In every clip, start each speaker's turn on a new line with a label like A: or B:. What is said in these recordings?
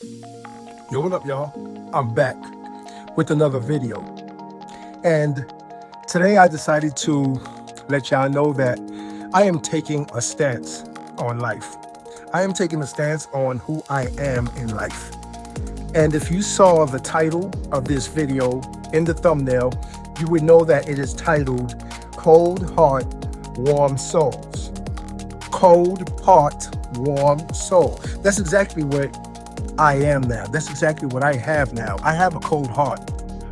A: Yo, what up, y'all? I'm back with another video. And today I decided to let y'all know that I am taking a stance on life. I am taking a stance on who I am in life. And if you saw the title of this video in the thumbnail, you would know that it is titled Cold Heart, Warm Souls. Cold Heart, Warm Soul. That's exactly what I am now. That's exactly what I have now. I have a cold heart,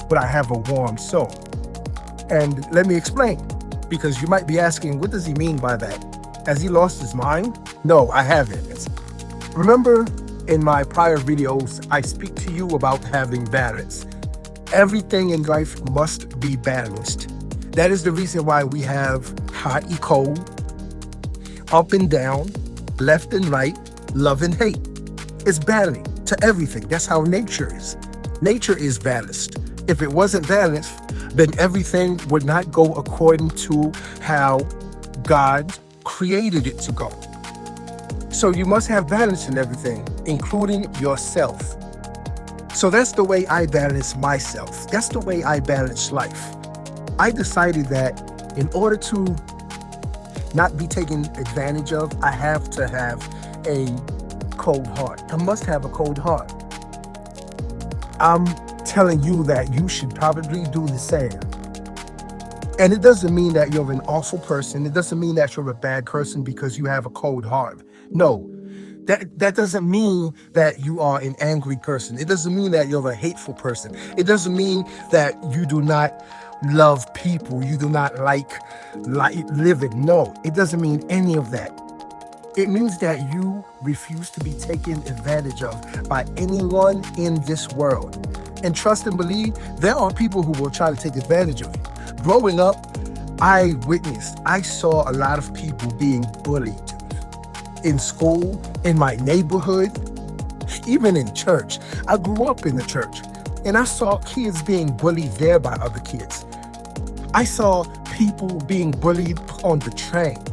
A: but I have a warm soul. And let me explain, because you might be asking, what does he mean by that? Has he lost his mind? No, I haven't. Remember in my prior videos, I speak to you about having balance. Everything in life must be balanced. That is the reason why we have hot and cold, up and down, left and right, love and hate. It's balancing to everything. That's how nature is. Nature is balanced. If it wasn't balanced, then everything would not go according to how God created it to go. So you must have balance in everything, including yourself. So that's the way I balance myself. That's the way I balance life. I decided that in order to not be taken advantage of, I have to have a cold heart. I must have a cold heart. I'm telling you that you should probably do the same. And it doesn't mean that you're an awful person. It doesn't mean that you're a bad person because you have a cold heart. No, that doesn't mean that you are an angry person. It doesn't mean that you're a hateful person. It doesn't mean that you do not love people. You do not like living. No, it doesn't mean any of that. It means that you refuse to be taken advantage of by anyone in this world. And trust and believe, there are people who will try to take advantage of you. Growing up, I saw a lot of people being bullied in school, in my neighborhood, even in church. I grew up in the church and I saw kids being bullied there by other kids. I saw people being bullied on the train.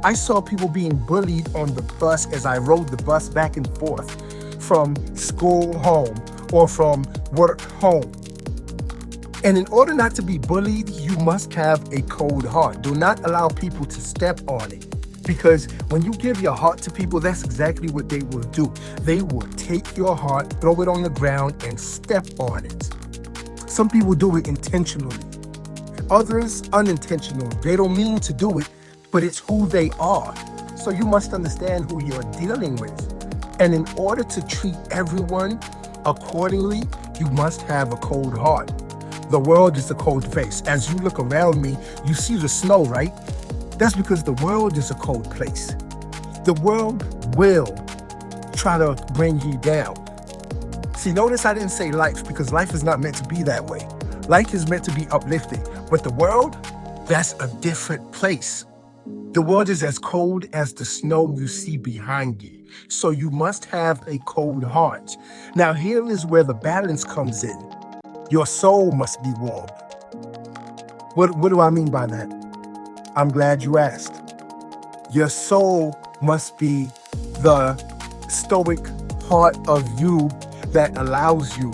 A: I saw people being bullied on the bus as I rode the bus back and forth from school home or from work home. And in order not to be bullied, you must have a cold heart. Do not allow people to step on it. Because when you give your heart to people, that's exactly what they will do. They will take your heart, throw it on the ground, and step on it. Some people do it intentionally. Others unintentional. They don't mean to do it, but it's who they are. So you must understand who you're dealing with. And in order to treat everyone accordingly, you must have a cold heart. The world is a cold place. As you look around me, you see the snow, right? That's because the world is a cold place. The world will try to bring you down. See, notice I didn't say life, because life is not meant to be that way. Life is meant to be uplifting. But the world, that's a different place. The world is as cold as the snow you see behind you. So you must have a cold heart. Now here is where the balance comes in. Your soul must be warm. What do I mean by that? I'm glad you asked. Your soul must be the stoic part of you that allows you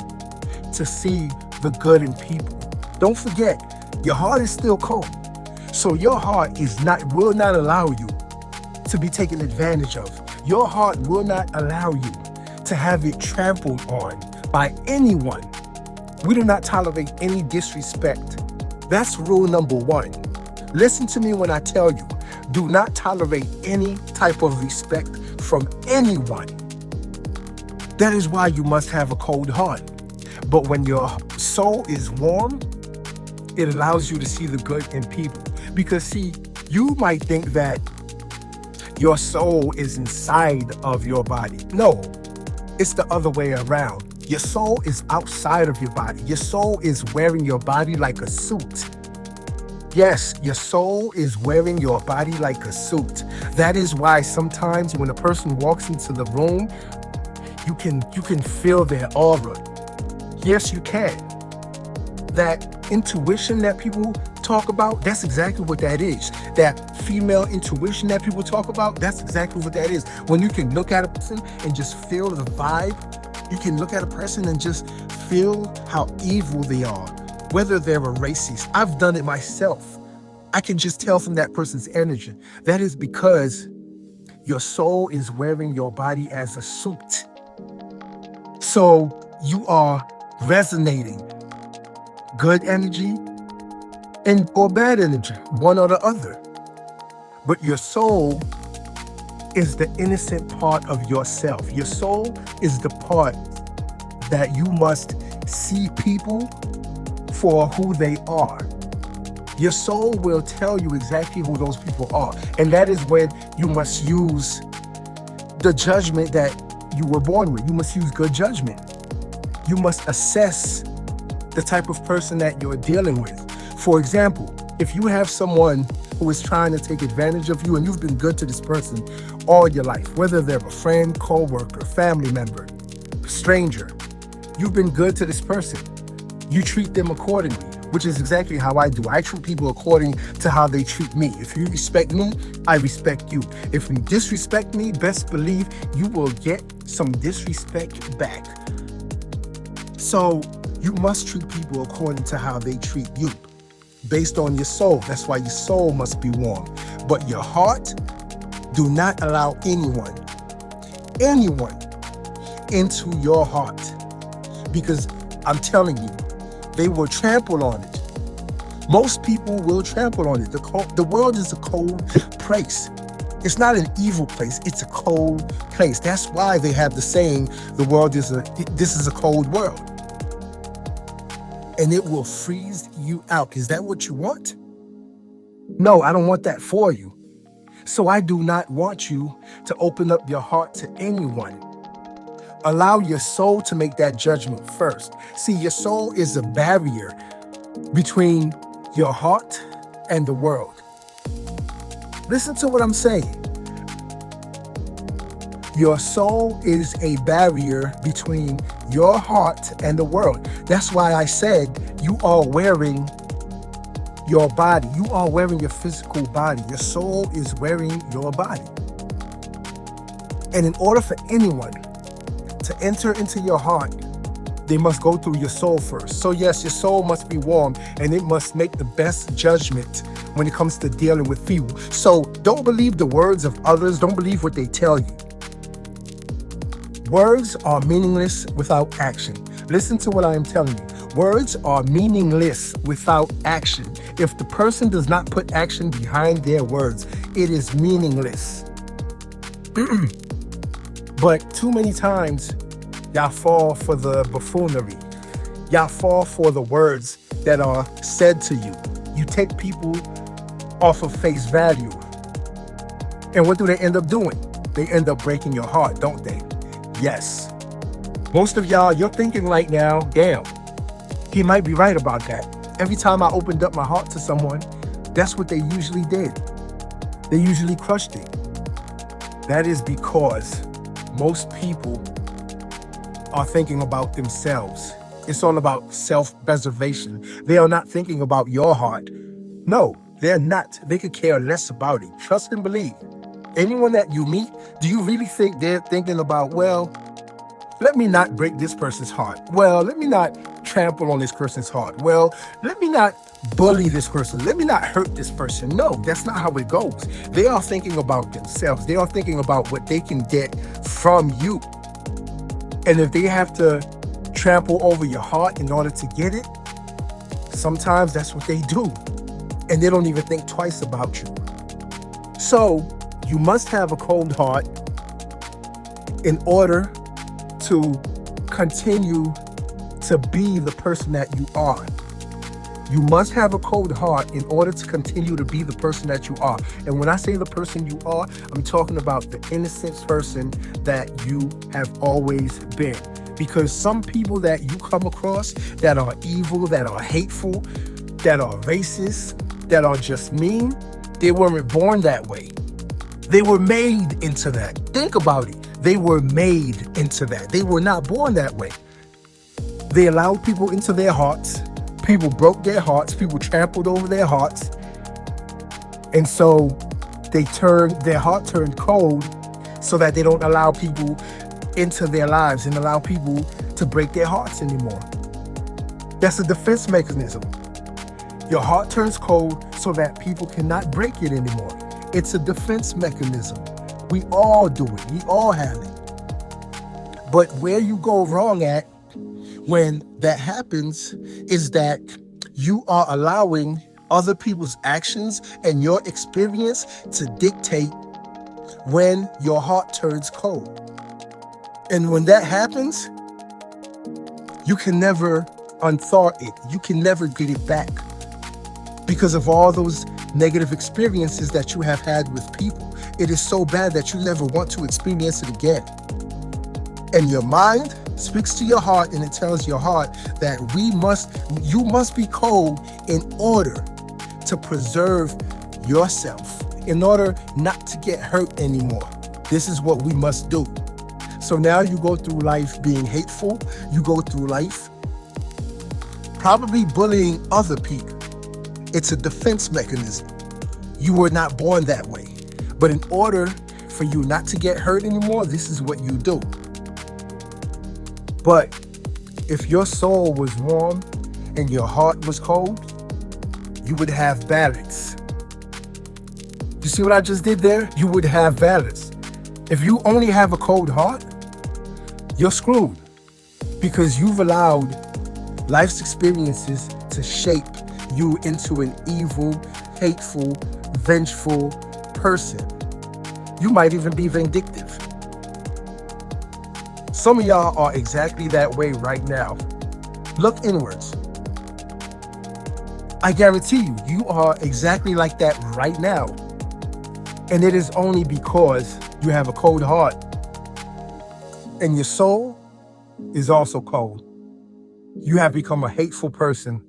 A: to see the good in people. Don't forget, your heart is still cold. So your heart will not allow you to be taken advantage of. Your heart will not allow you to have it trampled on by anyone. We do not tolerate any disrespect. That's rule number one. Listen to me when I tell you, do not tolerate any type of respect from anyone. That is why you must have a cold heart. But when your soul is warm, it allows you to see the good in people. Because see, you might think that your soul is inside of your body. No, it's the other way around. Your soul is outside of your body. Your soul is wearing your body like a suit. Yes, your soul is wearing your body like a suit. That is why sometimes when a person walks into the room, you can feel their aura. Yes, you can. That intuition that people talk about, that's exactly what that is. That female intuition that people talk about, that's exactly what that is. When you can look at a person and just feel the vibe You can look at a person and just feel how evil they are, whether they're a racist. I've done it myself. I can just tell from that person's energy. That is because your soul is wearing your body as a suit. So you are resonating good energy and or bad energy, one or the other. But your soul is the innocent part of yourself. Your soul is the part that you must see people for who they are. Your soul will tell you exactly who those people are. And that is when you must use the judgment that you were born with. You must use good judgment. You must assess the type of person that you're dealing with. For example, if you have someone who is trying to take advantage of you and you've been good to this person all your life, whether they're a friend, co-worker, family member, stranger, you've been good to this person. You treat them accordingly, which is exactly how I do. I treat people according to how they treat me. If you respect me, I respect you. If you disrespect me, best believe you will get some disrespect back. So you must treat people according to how they treat you, based on your soul. That's why your soul must be warm. But your heart, do not allow anyone into your heart. Because I'm telling you, they will trample on it. Most people will trample on it. The world is a cold place. It's not an evil place. It's a cold place. That's why they have the saying, this is a cold world. And it will freeze you out. Is that what you want? No, I don't want that for you. So I do not want you to open up your heart to anyone. Allow your soul to make that judgment first. See, your soul is a barrier between your heart and the world. Listen to what I'm saying. Your soul is a barrier between your heart and the world. That's why I said you are wearing your body. You are wearing your physical body. Your soul is wearing your body. And in order for anyone to enter into your heart, they must go through your soul first. So yes, your soul must be warm and it must make the best judgment when it comes to dealing with people. So don't believe the words of others. Don't believe what they tell you. Words are meaningless without action. Listen to what I am telling you. Words are meaningless without action. If the person does not put action behind their words, it is meaningless. But too many times, y'all fall for the buffoonery. Y'all fall for the words that are said to you. You take people off of face value. And what do they end up doing? They end up breaking your heart, don't they? Yes. Most of y'all, you're thinking right now, damn, he might be right about that. Every time I opened up my heart to someone, that's what they usually did. They usually crushed it. That is because most people are thinking about themselves. It's all about self-preservation. They are not thinking about your heart. No, they're not. They could care less about it. Trust and believe. Anyone that you meet, do you really think they're thinking about, well, let me not break this person's heart. Well, let me not trample on this person's heart. Well, let me not bully this person. Let me not hurt this person. No, that's not how it goes. They are thinking about themselves. They are thinking about what they can get from you. And if they have to trample over your heart in order to get it, sometimes that's what they do. And they don't even think twice about you. So you must have a cold heart in order to continue to be the person that you are. You must have a cold heart in order to continue to be the person that you are. And when I say the person you are, I'm talking about the innocent person that you have always been. Because some people that you come across that are evil, that are hateful, that are racist, that are just mean, they weren't born that way. They were made into that. Think about it. They were made into that. They were not born that way. They allowed people into their hearts. People broke their hearts. People trampled over their hearts. And so their heart turned cold so that they don't allow people into their lives and allow people to break their hearts anymore. That's a defense mechanism. Your heart turns cold so that people cannot break it anymore. It's a defense mechanism. We all do it. We all have it. But where you go wrong at when that happens is that you are allowing other people's actions and your experience to dictate when your heart turns cold. And when that happens, you can never unthaw it. You can never get it back because of all those negative experiences that you have had with people. It is so bad that you never want to experience it again. And your mind speaks to your heart, and it tells your heart that you must be cold in order to preserve yourself, in order not to get hurt anymore. This is what we must do. So now you go through life being hateful. You go through life probably bullying other people. It's a defense mechanism. You were not born that way. But in order for you not to get hurt anymore, this is what you do. But if your soul was warm and your heart was cold, you would have balance. You see what I just did there? You would have balance. If you only have a cold heart, you're screwed because you've allowed life's experiences to shape you into an evil, hateful, vengeful person. You might even be vindictive. Some of y'all are exactly that way right now. Look inwards. I guarantee you, you are exactly like that right now. And it is only because you have a cold heart. And your soul is also cold. You have become a hateful person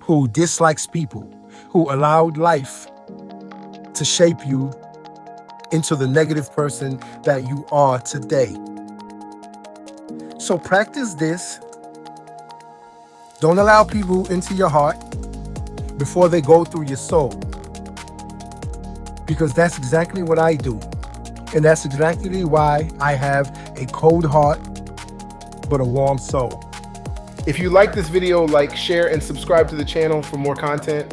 A: who dislikes people, who allowed life to shape you into the negative person that you are today. So practice this. Don't allow people into your heart before they go through your soul. Because that's exactly what I do. And that's exactly why I have a cold heart, but a warm soul. If you like this video, like, share, and subscribe to the channel for more content.